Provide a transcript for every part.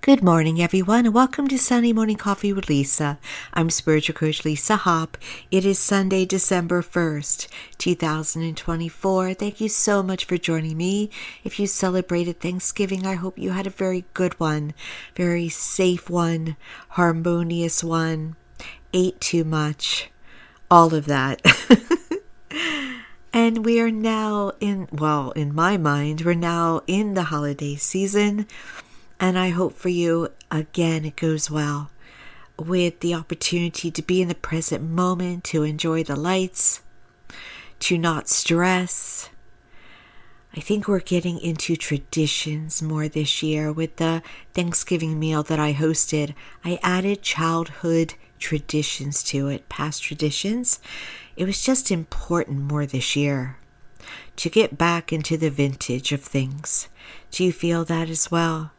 Good morning, everyone, and welcome to Sunday Morning Coffee with Lisa. I'm Spiritual Coach Lisa Hopp. It is Sunday, December 1st, 2024. Thank you so much for joining me. If you celebrated Thanksgiving, I hope you had a very good one, very safe one, harmonious one, ate too much, all of that. And we are now in my mind, we're now in the holiday season. And I hope for you, again, it goes well with the opportunity to be in the present moment, to enjoy the lights, to not stress. I think we're getting into traditions more this year. With the Thanksgiving meal that I hosted, I added childhood traditions to it, past traditions. It was just important more this year to get back into the vintage of things. Do you feel that as well?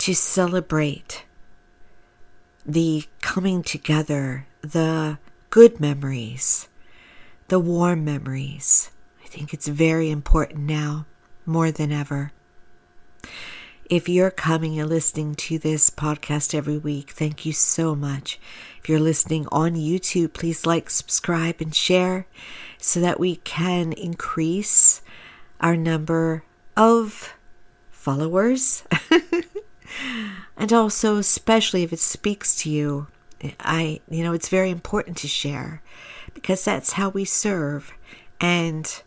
To celebrate the coming together, the good memories, the warm memories. I think it's very important now, more than ever. If you're coming and listening to this podcast every week, thank you so much. If you're listening on YouTube, please like, subscribe, and share so that we can increase our number of followers. And also, especially if it speaks to you, it's very important to share because that's how we serve. And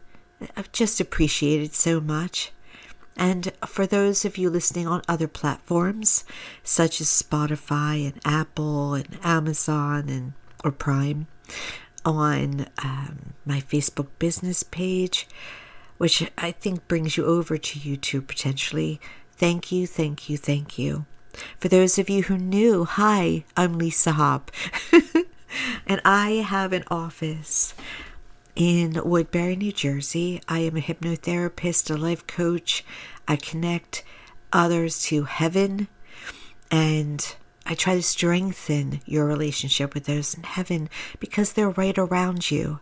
I've just appreciated so much. And for those of you listening on other platforms, such as Spotify and Apple and Amazon or Prime, on my Facebook business page, which I think brings you over to YouTube potentially. Thank you, thank you, thank you. For those of you who knew, hi, I'm Lisa Hopp. And I have an office in Woodbury, New Jersey. I am a hypnotherapist, a life coach. I connect others to heaven, and I try to strengthen your relationship with those in heaven because they're right around you.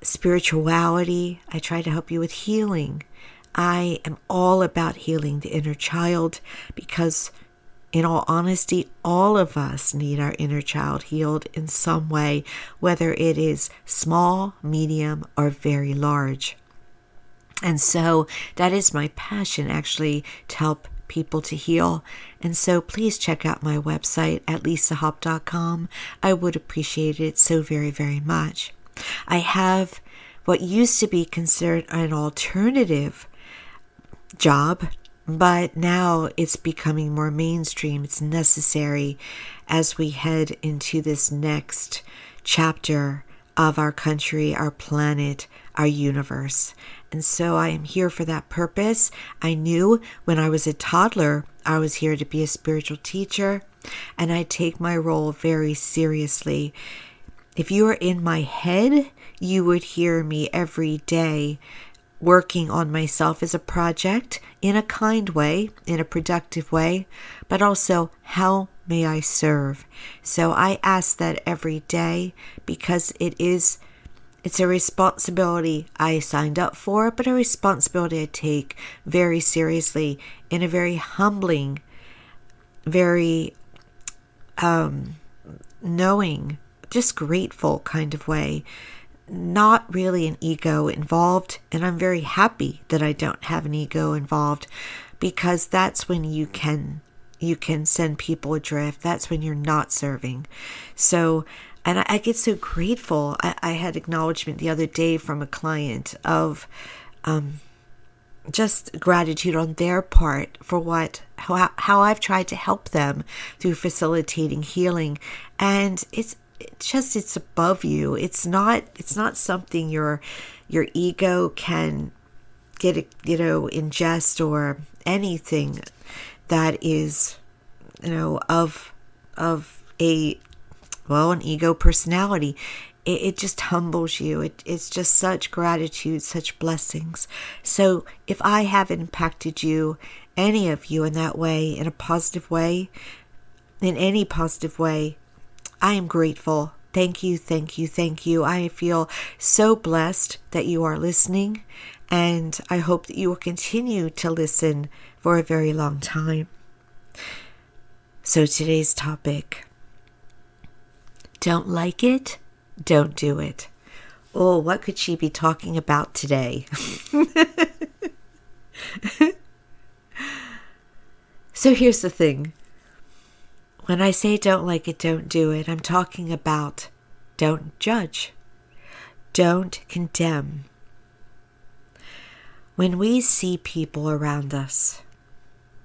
Spirituality, I try to help you with healing. I am all about healing the inner child because, in all honesty, all of us need our inner child healed in some way, whether it is small, medium, or very large. And so that is my passion, actually, to help people to heal. And so please check out my website at lisahopp.com. I would appreciate it so very, very much. I have what used to be considered an alternative job, but now it's becoming more mainstream. It's necessary as we head into this next chapter of our country, our planet, our universe. And so I am here for that purpose. I knew when I was a toddler, I was here to be a spiritual teacher, and I take my role very seriously. If you are in my head, you would hear me every day working on myself as a project in a kind way, in a productive way, but also how may I serve? So I ask that every day because it's a responsibility I signed up for, but a responsibility I take very seriously in a very humbling, very knowing, just grateful kind of way. Not really an ego involved, and I'm very happy that I don't have an ego involved because that's when you can send people adrift. That's when you're not serving. So, and I get so grateful. I had acknowledgement the other day from a client of just gratitude on their part for how I've tried to help them through facilitating healing, and it's above you. It's not something your ego can get, ingest or anything that is, of an ego personality. It just humbles you. It's just such gratitude, such blessings. So if I have impacted you, any of you in that way, in a positive way, in any positive way, I am grateful. Thank you, thank you, thank you. I feel so blessed that you are listening, and I hope that you will continue to listen for a very long time. So today's topic, don't like it, don't do it. Oh, what could she be talking about today? So here's the thing. When I say don't like it, don't do it, I'm talking about don't judge. Don't condemn. When we see people around us,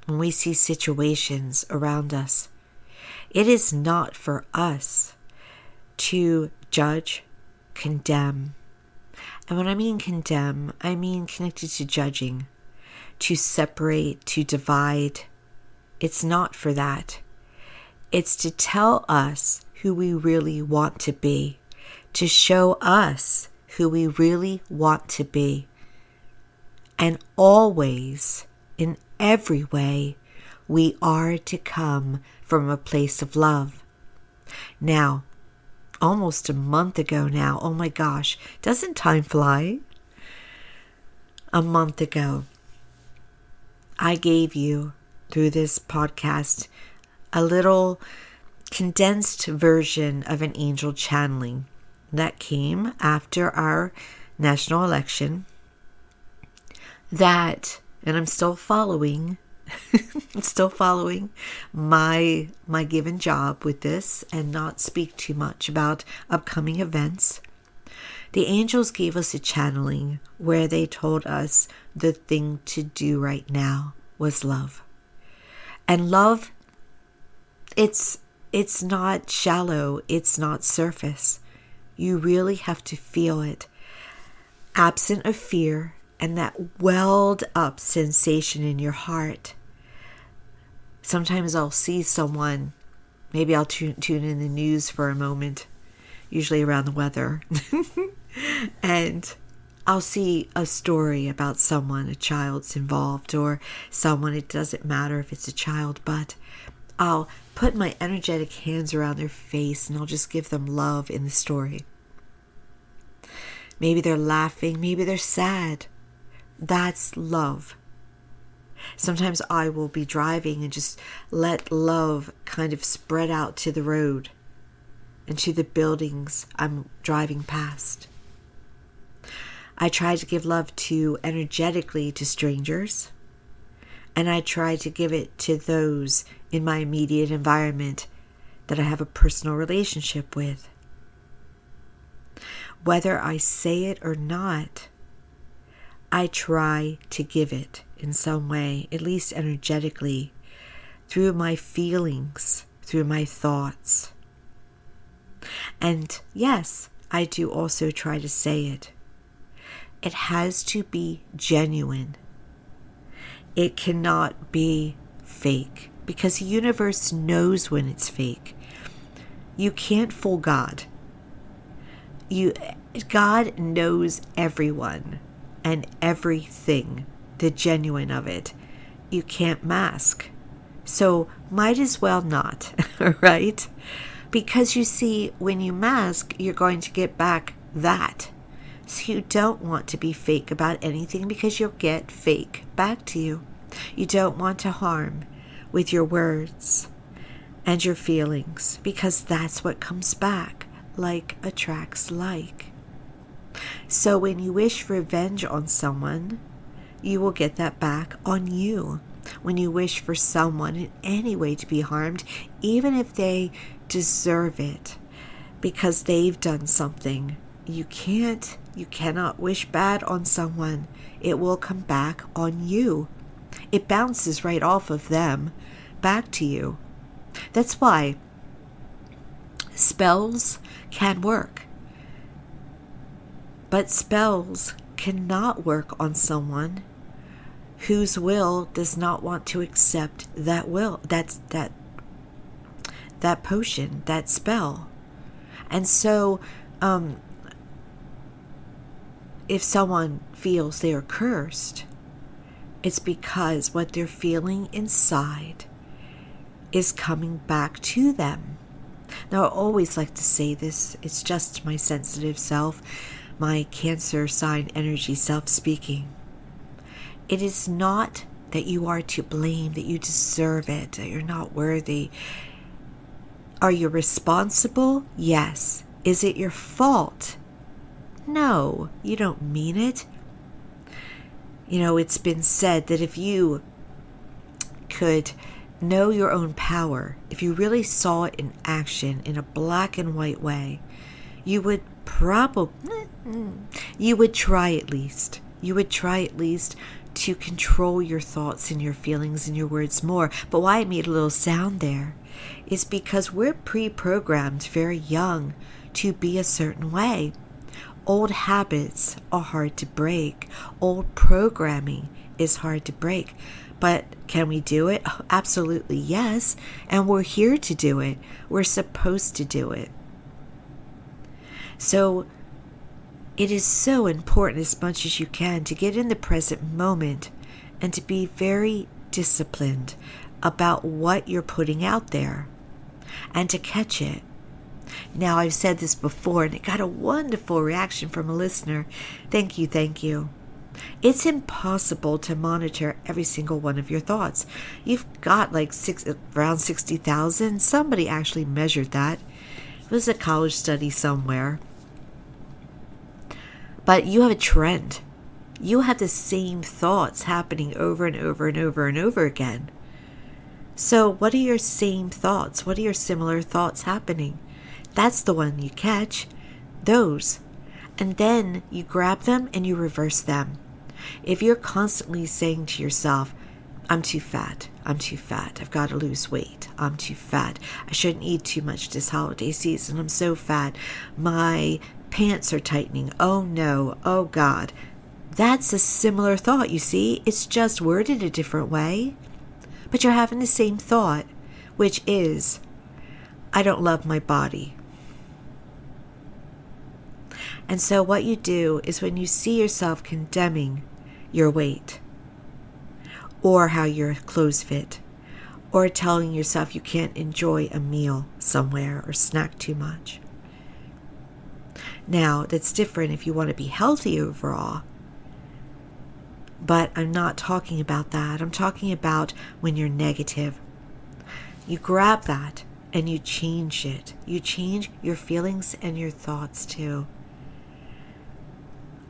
when we see situations around us, it is not for us to judge, condemn. And when I mean condemn, I mean connected to judging, to separate, to divide. It's not for that. It's to tell us who we really want to be, to show us who we really want to be. And always, in every way, we are to come from a place of love. Now, almost a month ago now, oh my gosh, doesn't time fly? A month ago, I gave you, through this podcast, a little condensed version of an angel channeling that came after our national election. That, and I'm still following, my given job with this and not speak too much about upcoming events. The angels gave us a channeling where they told us the thing to do right now was love. And love, it's not shallow, it's not surface. You really have to feel it. Absent of fear and that welled up sensation in your heart. Sometimes I'll see someone, maybe I'll tune in the news for a moment, usually around the weather, and I'll see a story about someone, a child's involved, or someone, it doesn't matter if it's a child, but I'll put my energetic hands around their face and I'll just give them love in the story. Maybe they're laughing, maybe they're sad. That's love. Sometimes I will be driving and just let love kind of spread out to the road and to the buildings I'm driving past. I try to give love energetically to strangers, and I try to give it to those in my immediate environment that I have a personal relationship with. Whether I say it or not, I try to give it in some way, at least energetically, through my feelings, through my thoughts. And yes, I do also try to say it. It has to be genuine. It cannot be fake, because the universe knows when it's fake. You can't fool God. God knows everyone and everything, the genuine of it. You can't mask. So might as well not, right? Because you see, when you mask, you're going to get back that. So you don't want to be fake about anything because you'll get fake back to you. You don't want to harm with your words and your feelings, because that's what comes back. Like attracts like. So when you wish revenge on someone, you will get that back on you. When you wish for someone in any way to be harmed, even if they deserve it because they've done something, you cannot wish bad on someone. It will come back on you. It bounces right off of them back to you. That's why spells can work. But spells cannot work on someone whose will does not want to accept that will, that potion, that spell. And so if someone feels they are cursed, it's because what they're feeling inside is coming back to them. Now, I always like to say this, it's just my sensitive self, my Cancer sign energy self speaking. It is not that you are to blame, that you deserve it, that you're not worthy. Are you responsible? Yes. Is it your fault? No, you don't mean it. You know, it's been said that if you could know your own power, if you really saw it in action in a black and white way, you would try at least. You would try at least to control your thoughts and your feelings and your words more. But why I made a little sound there is because we're pre-programmed very young to be a certain way. Old habits are hard to break. Old programming is hard to break. But can we do it? Oh, absolutely yes. And we're here to do it. We're supposed to do it. So it is so important, as much as you can, to get in the present moment and to be very disciplined about what you're putting out there and to catch it. Now, I've said this before and it got a wonderful reaction from a listener. Thank you, thank you. It's impossible to monitor every single one of your thoughts. You've got like around 60,000. Somebody actually measured that. It was a college study somewhere. But you have a trend. You have the same thoughts happening over and over and over and over again. So what are your same thoughts? What are your similar thoughts happening? That's the one you catch. Those. And then you grab them and you reverse them. If you're constantly saying to yourself, I'm too fat, I've got to lose weight, I'm too fat, I shouldn't eat too much this holiday season, I'm so fat, my pants are tightening, oh no, oh God. That's a similar thought, you see. It's just worded a different way. But you're having the same thought, which is, I don't love my body. And so what you do is when you see yourself condemning your weight, or how your clothes fit, or telling yourself you can't enjoy a meal somewhere or snack too much. Now, that's different if you want to be healthy overall. But I'm not talking about that. I'm talking about when you're negative. You grab that and you change it. You change your feelings and your thoughts too.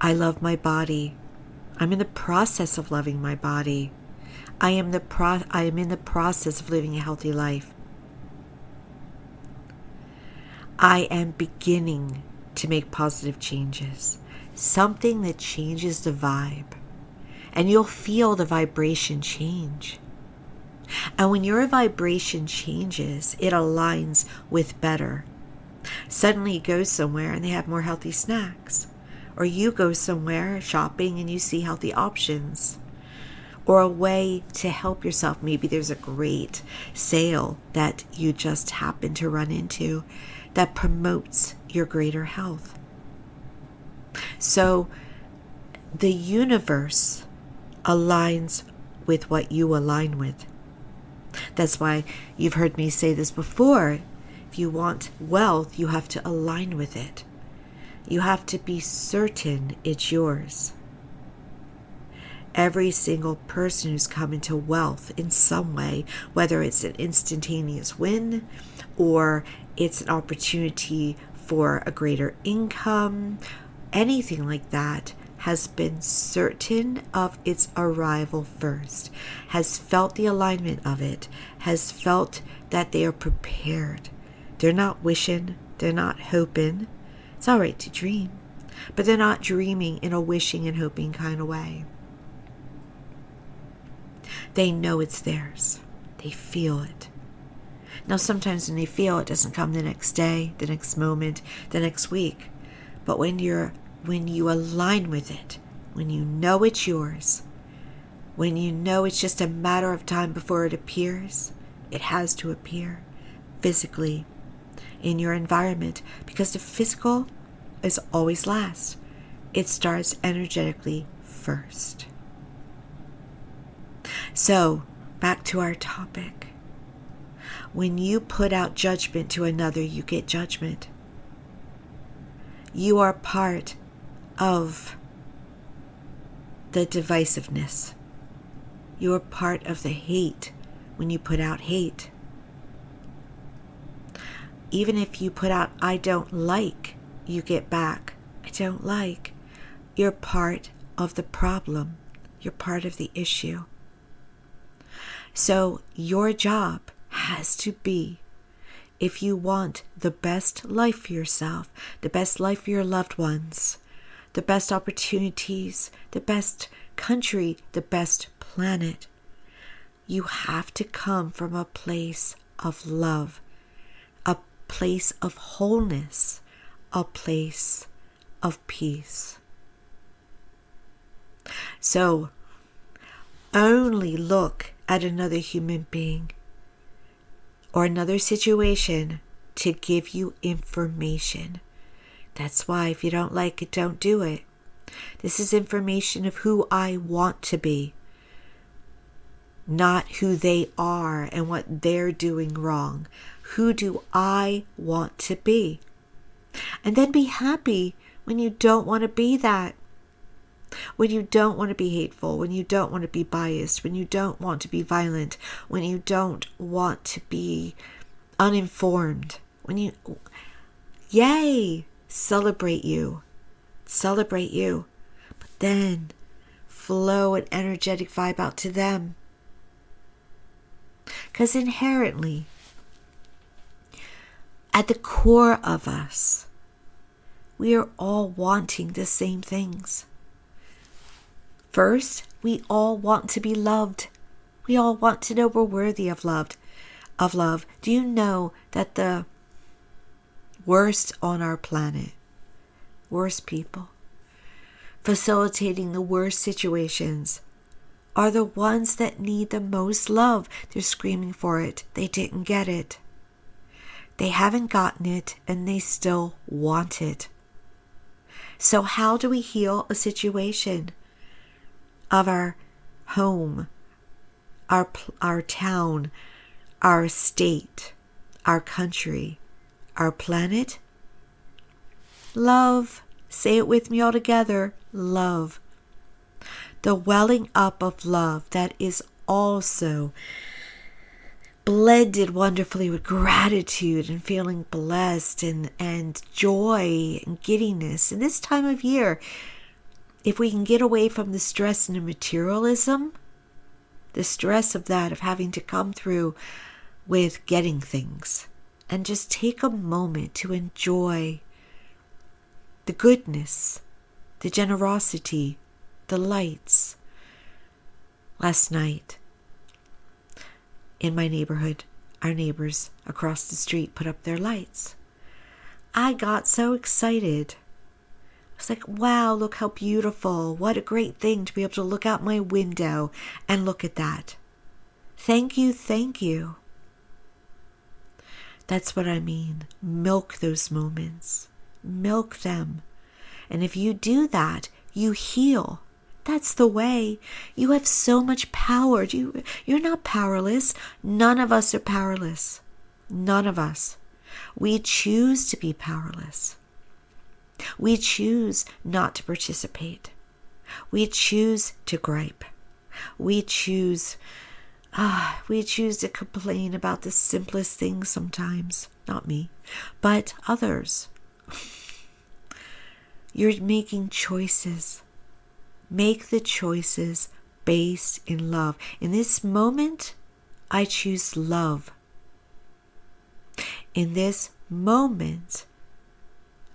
I love my body. I'm in the process of loving my body. I am in the process of living a healthy life. I am beginning to make positive changes. Something that changes the vibe. And you'll feel the vibration change. And when your vibration changes, it aligns with better. Suddenly you go somewhere and they have more healthy snacks. Or you go somewhere shopping and you see healthy options. Or a way to help yourself. Maybe there's a great sale that you just happen to run into that promotes your greater health. So the universe aligns with what you align with. That's why you've heard me say this before. If you want wealth, you have to align with it. You have to be certain it's yours. Every single person who's come into wealth in some way, whether it's an instantaneous win or it's an opportunity for a greater income, anything like that, has been certain of its arrival first, has felt the alignment of it, has felt that they are prepared. They're not wishing, they're not hoping. It's all right to dream, but they're not dreaming in a wishing and hoping kind of way. They know it's theirs. They feel it. Now, sometimes when they feel it doesn't come the next day, the next moment, the next week. But when you align with it, when you know it's yours, when you know it's just a matter of time before it appears, it has to appear physically in your environment, because the physical is always last. It starts energetically first. So, back to our topic. When you put out judgment to another, you get judgment. You are part of the divisiveness. You're part of the hate when you put out hate. Even if you put out, I don't like, you get back, I don't like. You're part of the problem. You're part of the issue. So your job has to be, if you want the best life for yourself, the best life for your loved ones, the best opportunities, the best country, the best planet, you have to come from a place of love, a place of wholeness, a place of peace. So only look at another human being or another situation to give you information. That's why if you don't like it, don't do it. This is information of who I want to be, not who they are and what they're doing wrong. Who do I want to be? And then be happy when you don't want to be that. When you don't want to be hateful, when you don't want to be biased, when you don't want to be violent, when you don't want to be uninformed, yay, celebrate you. But then flow an energetic vibe out to them. Because inherently, at the core of us, we are all wanting the same things. First, we all want to be loved. We all want to know we're worthy of love. Do you know that the worst on our planet, worst people, facilitating the worst situations, are the ones that need the most love? They're screaming for it. They didn't get it. They haven't gotten it, and they still want it. So how do we heal a situation of our home, our town, our state, our country, our planet? Love. Say it with me all together. Love. The welling up of love that is also blended wonderfully with gratitude and feeling blessed and joy and giddiness. In this time of year, if we can get away from the stress and the materialism, the stress of that, of having to come through with getting things, and just take a moment to enjoy the goodness, the generosity, the lights. Last night, in my neighborhood, our neighbors across the street put up their lights. I got so excited. I was like, wow, look how beautiful. What a great thing to be able to look out my window and look at that. Thank you, thank you. That's what I mean. Milk those moments. Milk them. And if you do that, you heal. That's the way. You have so much power. You're not powerless. None of us are powerless. None of us. We choose to be powerless. We choose not to participate. We choose to gripe. We choose to complain about the simplest things sometimes. Not me, but others. You're making choices. Make the choices based in love. In this moment, I choose love. In this moment,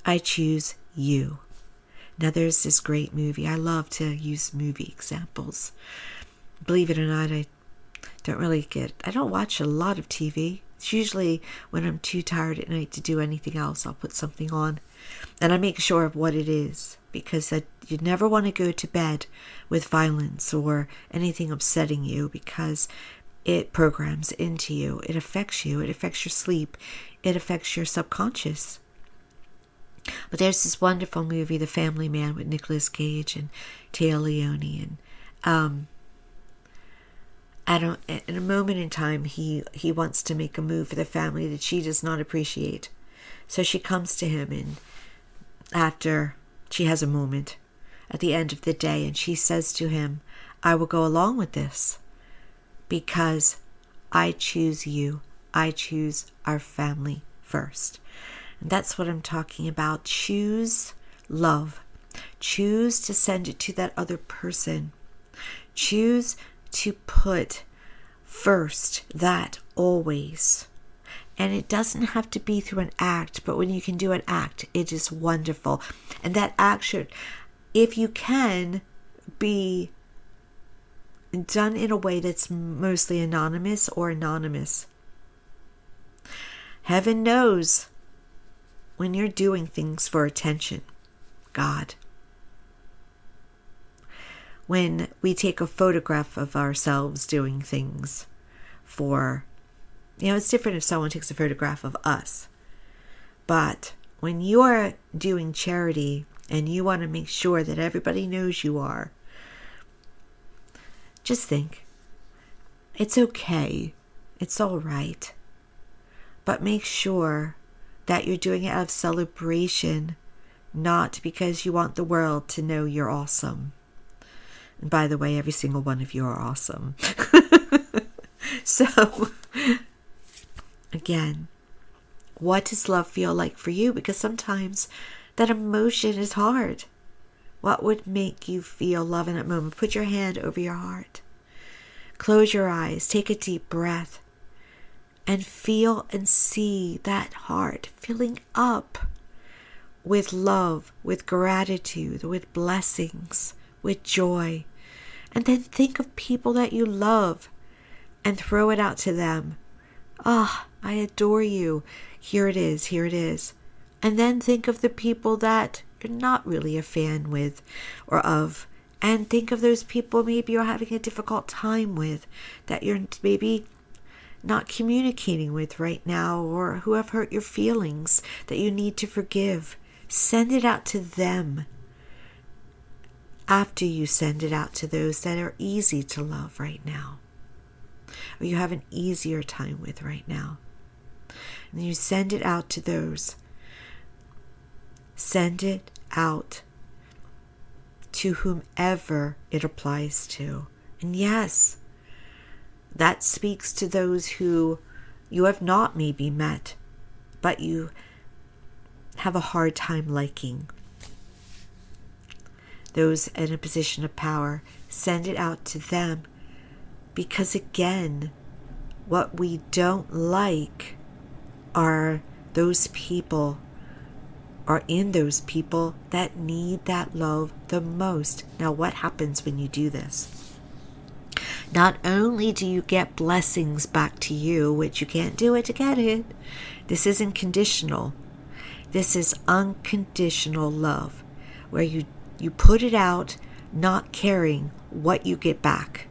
I choose you. Now there's this great movie. I love to use movie examples. Believe it or not, I don't watch a lot of TV. It's usually when I'm too tired at night to do anything else, I'll put something on. And I make sure of what it is, because you never want to go to bed with violence or anything upsetting you, because it programs into you. It affects you. It affects your sleep. It affects your subconscious. But there's this wonderful movie, The Family Man, with Nicolas Cage and Téa Leoni, and in a moment in time, he wants to make a move for the family that she does not appreciate. So she comes to him, and after she has a moment at the end of the day, and she says to him, I will go along with this. because I choose you. I choose our family first. And that's what I'm talking about. Choose love. Choose to send it to that other person. Choose to put first that always. And it doesn't have to be through an act, but when you can do an act, it is wonderful. And that act should, if you can, be done in a way that's mostly anonymous or anonymous. Heaven knows when you're doing things for attention. God. When we take a photograph of ourselves doing things for, it's different if someone takes a photograph of us. But when you're doing charity and you want to make sure that everybody knows you are, just think, it's okay. It's all right. But make sure that you're doing it out of celebration, not because you want the world to know you're awesome. And by the way, every single one of you are awesome. So, again, what does love feel like for you? Because sometimes that emotion is hard. What would make you feel love in that moment? Put your hand over your heart. Close your eyes. Take a deep breath. And feel and see that heart filling up with love, with gratitude, with blessings, with joy. And then think of people that you love and throw it out to them. Ah, I adore you. Here it is, here it is. And then think of the people that you're not really a fan with or of. And think of those people maybe you're having a difficult time with, that you're maybe not communicating with right now, or who have hurt your feelings that you need to forgive. Send it out to them after you send it out to those that are easy to love right now, or you have an easier time with right now. And you send it out to those. Send it out to whomever it applies to. And yes, that speaks to those who you have not maybe met, but you have a hard time liking. Those in a position of power, send it out to them. Because again, what we don't like are those people, or in those people that need that love the most. Now, what happens when you do this? Not only do you get blessings back to you, which you can't do it to get it. This isn't conditional. This is unconditional love, where you put it out, not caring what you get back.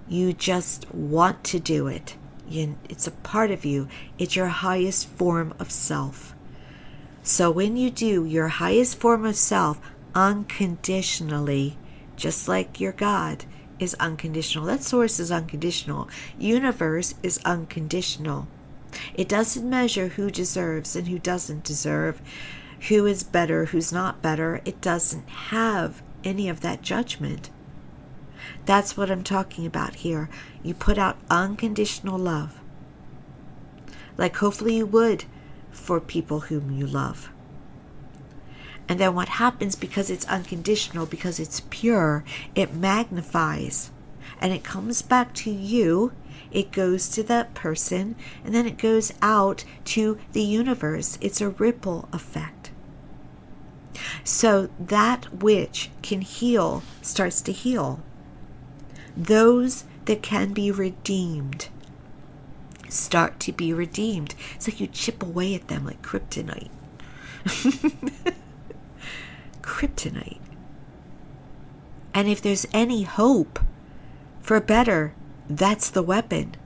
You just want to do it. It's a part of you. It's your highest form of self. So when you do your highest form of self unconditionally, just like your God is unconditional. That source is unconditional. Universe is unconditional. It doesn't measure who deserves and who doesn't deserve, who is better, who's not better. It doesn't have any of that judgment. That's what I'm talking about here. You put out unconditional love, like hopefully you would for people whom you love. And then what happens, because it's unconditional, because it's pure, it magnifies and it comes back to you. It goes to that person and then it goes out to the universe. It's a ripple effect. So that which can heal starts to heal. Those that can be redeemed start to be redeemed. It's like you chip away at them like kryptonite. Kryptonite. And if there's any hope for better, that's the weapon.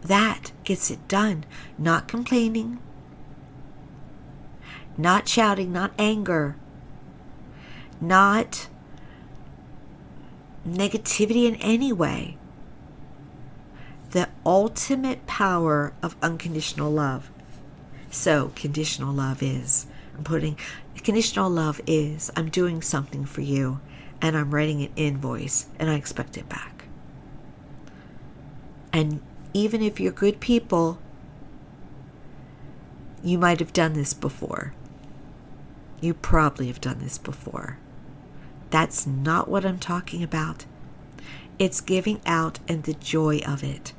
That gets it done. Not complaining, not shouting, not anger, not negativity in any way. The ultimate power of unconditional love. So conditional love is, I'm doing something for you and I'm writing an invoice and I expect it back. And even if you're good people, you might have done this before. You probably have done this before. That's not what I'm talking about. It's giving out and the joy of it,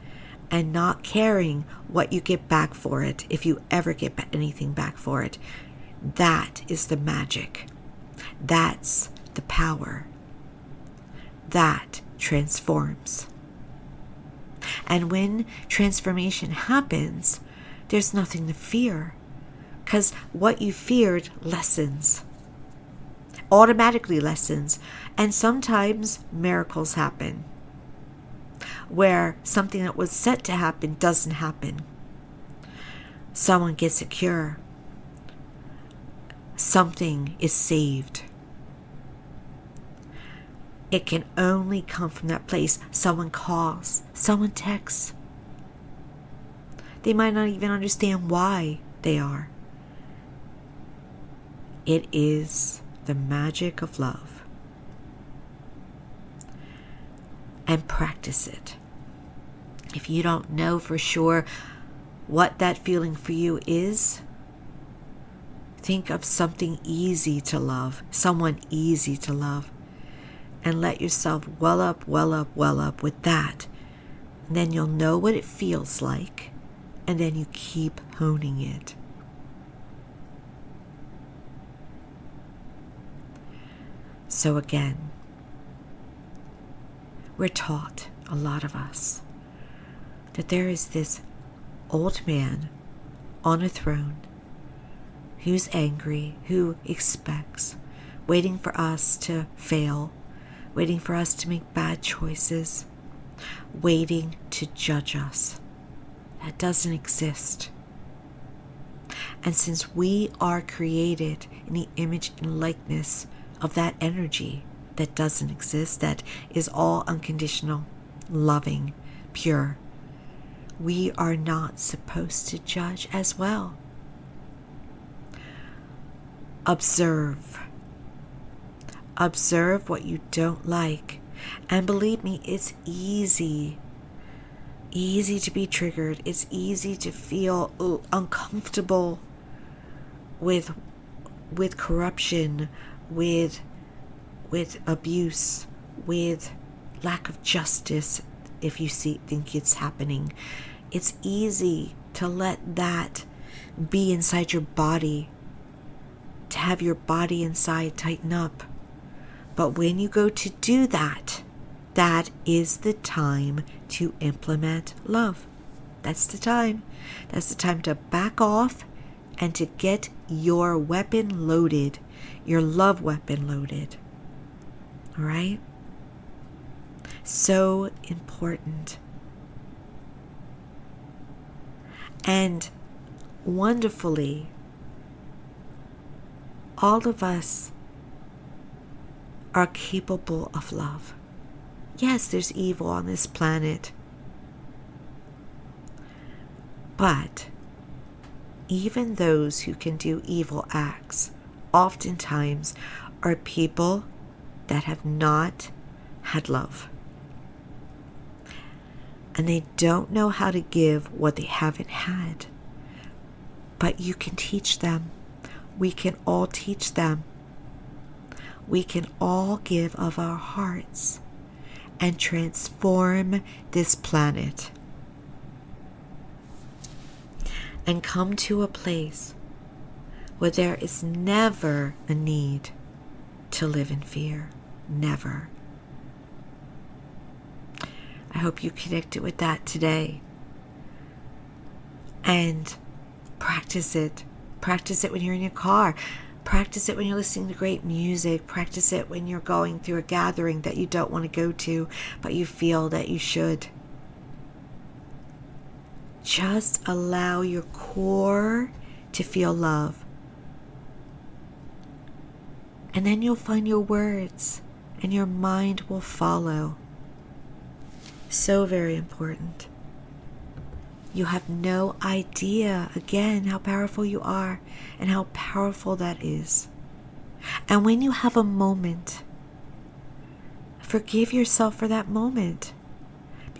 and not caring what you get back for it, if you ever get anything back for it. That is the magic. That's the power. That transforms. And when transformation happens, there's nothing to fear, because what you feared lessens, automatically lessens. And sometimes miracles happen where something that was set to happen doesn't happen. Someone gets a cure. Something is saved. It can only come from that place. Someone calls, someone texts. They might not even understand why they are. It is the magic of love. And practice it. If you don't know for sure what that feeling for you is, think of something easy to love, someone easy to love, and let yourself well up with that. And then you'll know what it feels like, and then you keep honing it. So again, we're taught, a lot of us, that there is this old man on a throne who's angry, who expects, waiting for us to fail, waiting for us to make bad choices, waiting to judge us. That doesn't exist. And since we are created in the image and likeness of that energy that doesn't exist, that is all unconditional, loving, pure, we are not supposed to judge as well. Observe. Observe what you don't like. And believe me, it's easy to be triggered. It's easy to feel uncomfortable with corruption, with abuse, with lack of justice. If you think it's happening, it's easy to let that be inside your body, to have your body inside tighten up. But when you go to do that, that is the time to implement love. That's the time. That's the time to back off and to get your weapon loaded, your love weapon loaded. All right? So important. And wonderfully, all of us are capable of love. Yes, there's evil on this planet. But even those who can do evil acts oftentimes are people that have not had love. And they don't know how to give what they haven't had. But you can teach them. We can all teach them. We can all give of our hearts and transform this planet and come to a place where there is never a need to live in fear. Never. I hope you connected with that today. And practice it. Practice it when you're in your car. Practice it when you're listening to great music. Practice it when you're going through a gathering that you don't want to go to, but you feel that you should. Just allow your core to feel love. And then you'll find your words, and your mind will follow. So very important. You have no idea, again, how powerful you are and how powerful that is. And when you have a moment, forgive yourself for that moment.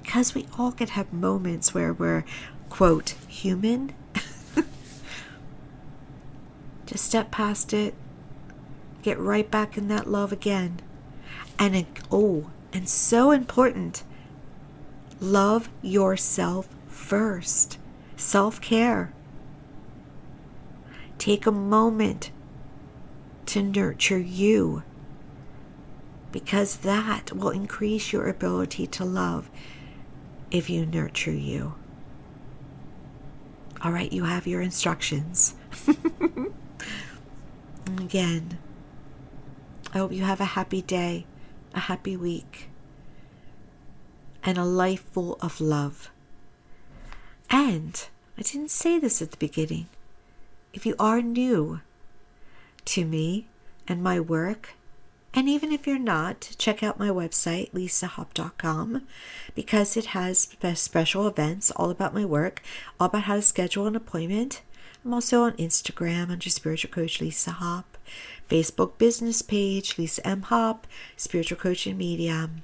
because we all can have moments where we're, quote, human. Just step past it, get right back in that love again. And and so important, love yourself first. Self-care. Take a moment to nurture you, because that will increase your ability to love if you nurture you. All right, you have your instructions. Again, I hope you have a happy day, a happy week, and a life full of love. And I didn't say this at the beginning. If you are new to me and my work, and even if you're not, check out my website, lisahop.com, because it has special events all about my work, all about how to schedule an appointment. I'm also on Instagram under Spiritual Coach Lisa Hop, Facebook business page, Lisa M. Hop, Spiritual Coach and Medium.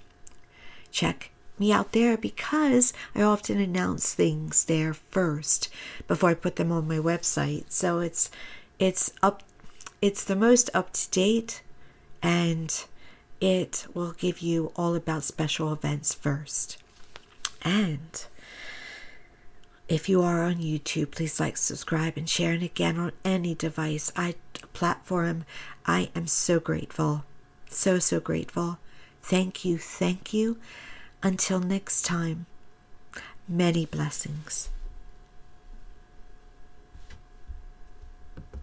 Check me out there because I often announce things there first before I put them on my website. So it's the most up to date, and it will give you all about special events first. And if you are on YouTube, please like, subscribe, and share. And again, on any device, platform, I am so grateful. So grateful. Thank you. Until next time, many blessings.